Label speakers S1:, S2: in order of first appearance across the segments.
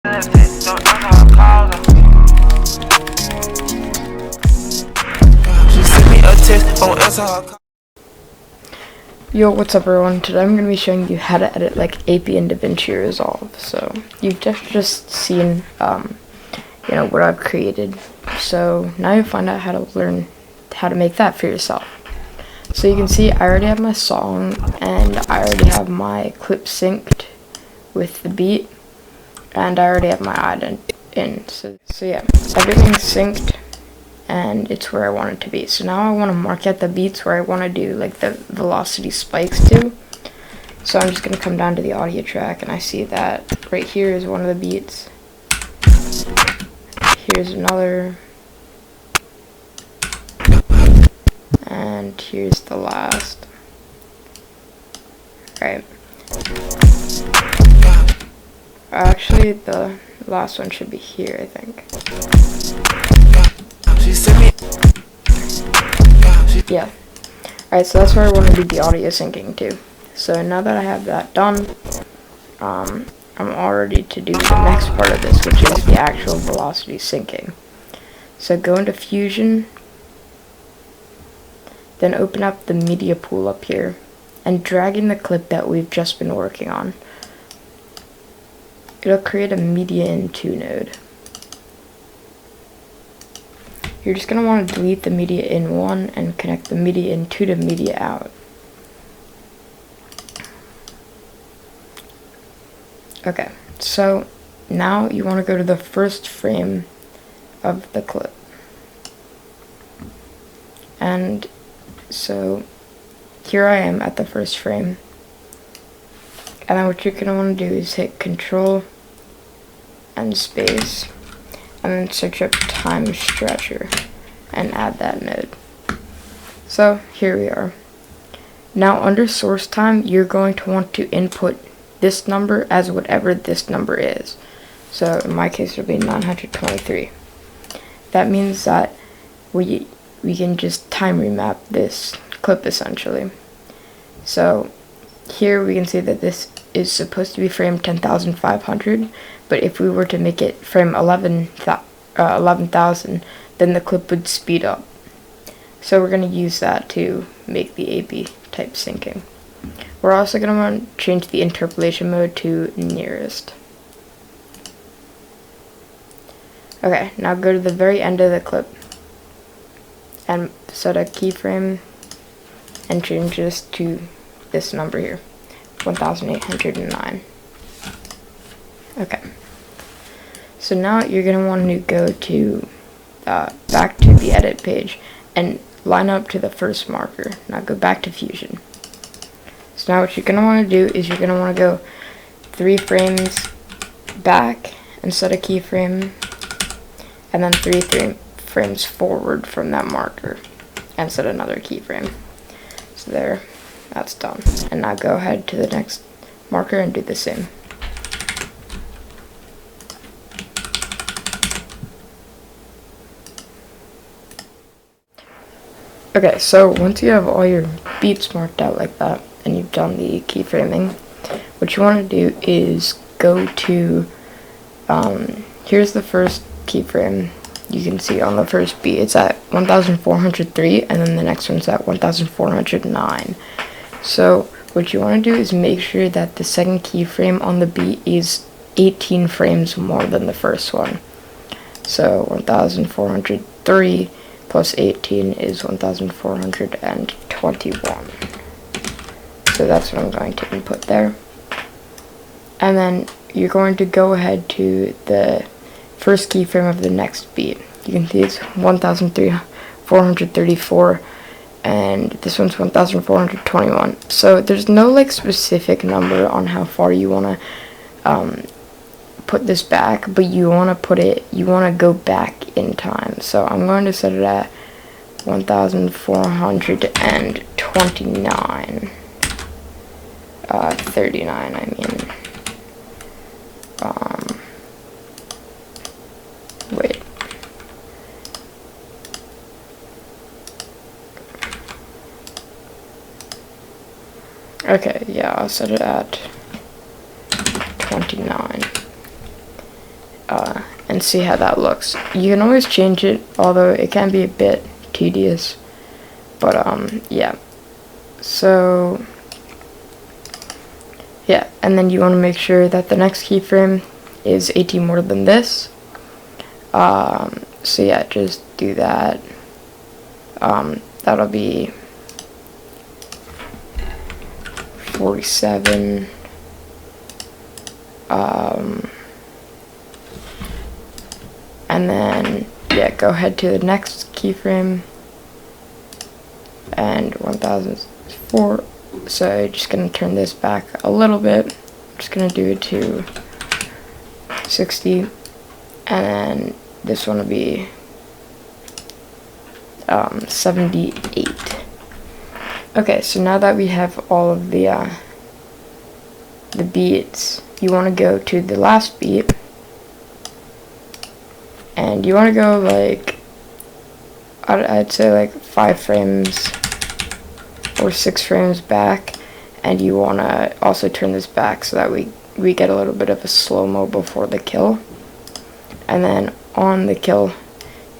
S1: Yo, what's up everyone? Today I'm going to be showing you how to edit like APIE in Davinci Resolve. So you've just seen what I've created. So now you find out how to learn how to make that for yourself. So you can see I already have my song and I already have my clip synced with the beat, and I already have my ident in. So yeah, everything's synced and it's where I want it to be. So now I want to mark out the beats where I want to do like the velocity spikes to. So I'm just going to come down to the audio track and I see that right here is one of the beats. Here's another. And here's the last. Right. Actually, the last one should be here, I think. Yeah. Alright, so that's where I want to do the audio syncing to. So now that I have that done, I'm all ready to do the next part of this, which is the actual velocity syncing. So go into Fusion, then open up the media pool up here, and drag in the clip that we've just been working on. It'll create a media in 2 node. You're just going to want to delete the media in 1 and connect the media in 2 to media out. Okay, so now you want to go to the first frame of the clip. And so here I am at the first frame. And then what you're going to want to do is hit Control and space, and then search up time stretcher and add that node. So here we are. Now under source time, you're going to want to input this number as whatever this number is. So in my case, it'll be 923. That means that we can just time remap this clip essentially. So here we can see that this is supposed to be frame 10,500, but if we were to make it frame 11,000, then the clip would speed up. So we're going to use that to make the APIE type syncing. We're also going to want to change the interpolation mode to nearest. Okay, now go to the very end of the clip and set a keyframe and change this to this number here, 1809. Okay, so now you're going to want to go to back to the edit page and line up to the first marker. Now go back to Fusion. So now what you're going to want to do is you're going to want to go 3 frames back and set a keyframe, and then 3 frames forward from that marker and set another keyframe. So there, that's done. And now go ahead to the next marker and do the same. Okay, so once you have all your beats marked out like that and you've done the keyframing, what you want to do is go to here's the first keyframe. You can see on the first beat it's at 1403, and then the next one's at 1409. So what you want to do is make sure that the second keyframe on the beat is 18 frames more than the first one. So 1403 plus 18 is 1421. So that's what I'm going to input there. And then you're going to go ahead to the first keyframe of the next beat. You can see it's 1434, and this one's 1421. So there's no like specific number on how far you want to put this back, but you want to go back in time. So I'm going to set it at 1429. 39, I mean. Wait. Okay, yeah, I'll set it at 29. and see how that looks. You can always change it, although it can be a bit tedious. But yeah. So yeah, and then you want to make sure that the next keyframe is 18 more than this. So yeah, just do that. That'll be 47. And then yeah, go ahead to the next keyframe and 1004. So I'm just gonna turn this back a little bit. I'm just gonna do it to 60, and then this one will be 78. Okay, so now that we have all of the beats, you want to go to the last beat, and you want to go like, I'd say like 5 frames or 6 frames back, and you want to also turn this back so that we get a little bit of a slow-mo before the kill. And then on the kill,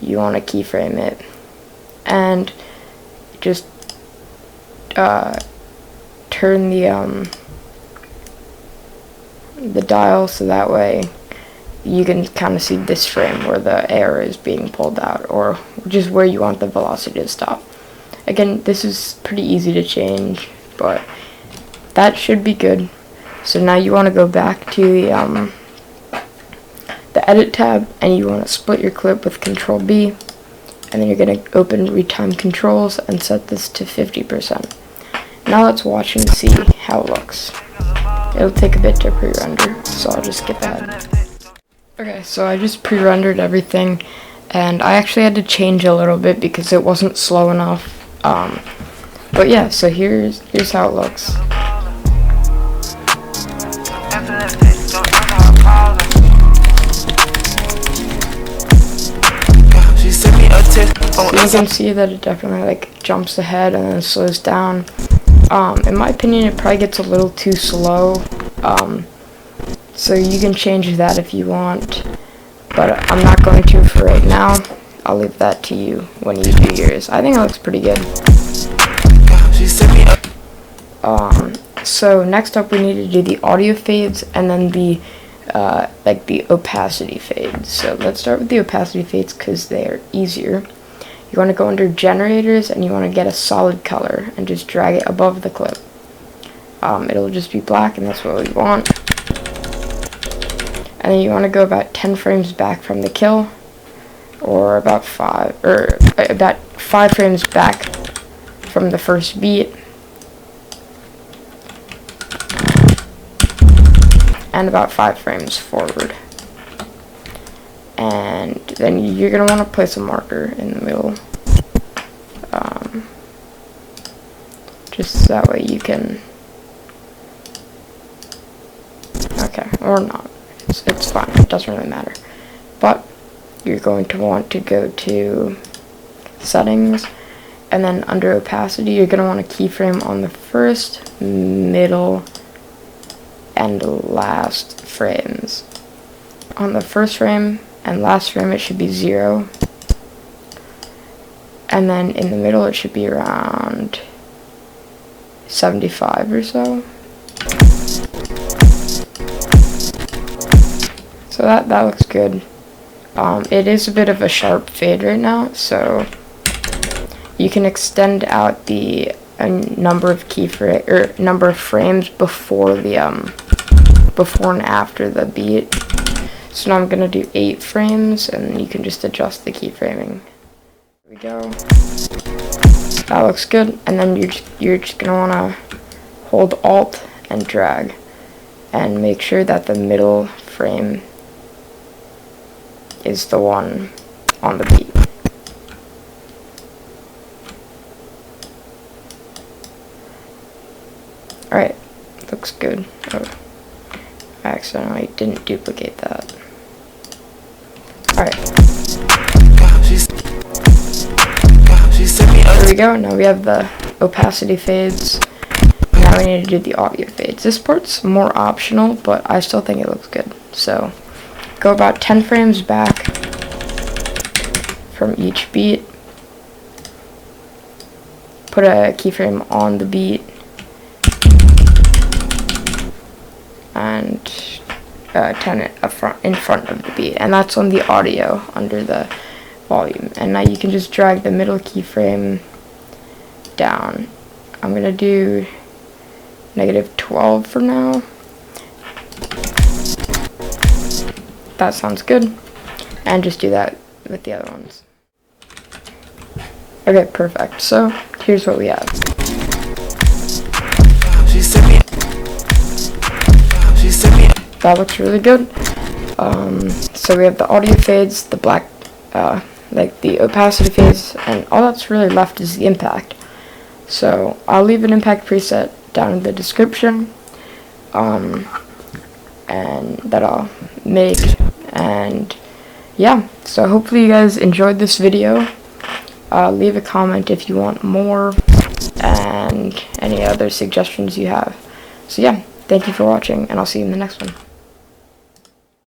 S1: you want to keyframe it, and just turn the dial so that way you can kind of see this frame where the arrow is being pulled out, or just where you want the velocity to stop. Again, this is pretty easy to change, but that should be good. So now you want to go back to the edit tab, and you want to split your clip with Control B, and then you're going to open retime controls and set this to 50%. Now let's watch and see how it looks. It'll take a bit to pre-render, so I'll just skip ahead. Okay, so I just pre-rendered everything, and I actually had to change a little bit because it wasn't slow enough. But yeah, so here's how it looks. So you can see that it definitely like jumps ahead and then slows down. In my opinion, it probably gets a little too slow. So you can change that if you want, but I'm not going to for right now. I'll leave that to you when you do yours. I think it looks pretty good. So next up we need to do the audio fades, and then the like the opacity fades. So let's start with the opacity fades because they are easier. You want to go under generators, and you want to get a solid color and just drag it above the clip. It'll just be black, and that's what we want. And then you want to go about 10 frames back from the kill, or about 5 frames back from the first beat, and about 5 frames forward. And then you're going to want to place a marker in the middle, just so that way you can, okay, or not, it's fine, it doesn't really matter. But you're going to want to go to settings, and then under opacity you're going to want to keyframe on the first, middle, and last frames. On the first frame and last frame it should be 0, and then in the middle it should be around 75 or so. So that looks good. It is a bit of a sharp fade right now, so you can extend out the number of number of frames before the before and after the beat. So now I'm gonna do 8 frames, and you can just adjust the keyframing. Here we go. That looks good. And then you're just gonna wanna hold Alt and drag, and make sure that the middle frame is the one on the beat. Alright, looks good. Oh, I accidentally didn't duplicate that. Alright. There we go, now we have the opacity fades. Now we need to do the audio fades. This part's more optional, but I still think it looks good. So, go about 10 frames back from each beat, put a keyframe on the beat, and turn it in front of the beat, and that's on the audio under the volume. And now you can just drag the middle keyframe down. I'm gonna do -12 for now. That sounds good, and just do that with the other ones. Okay, perfect. So here's what we have. That looks really good. So we have the audio fades, the black, like the opacity fades, and all that's really left is the impact. So I'll leave an impact preset down in the description, and that I'll make. And yeah, so hopefully you guys enjoyed this video. Leave a comment if you want more, and any other suggestions you have. So yeah, thank you for watching, and I'll see you in the next one.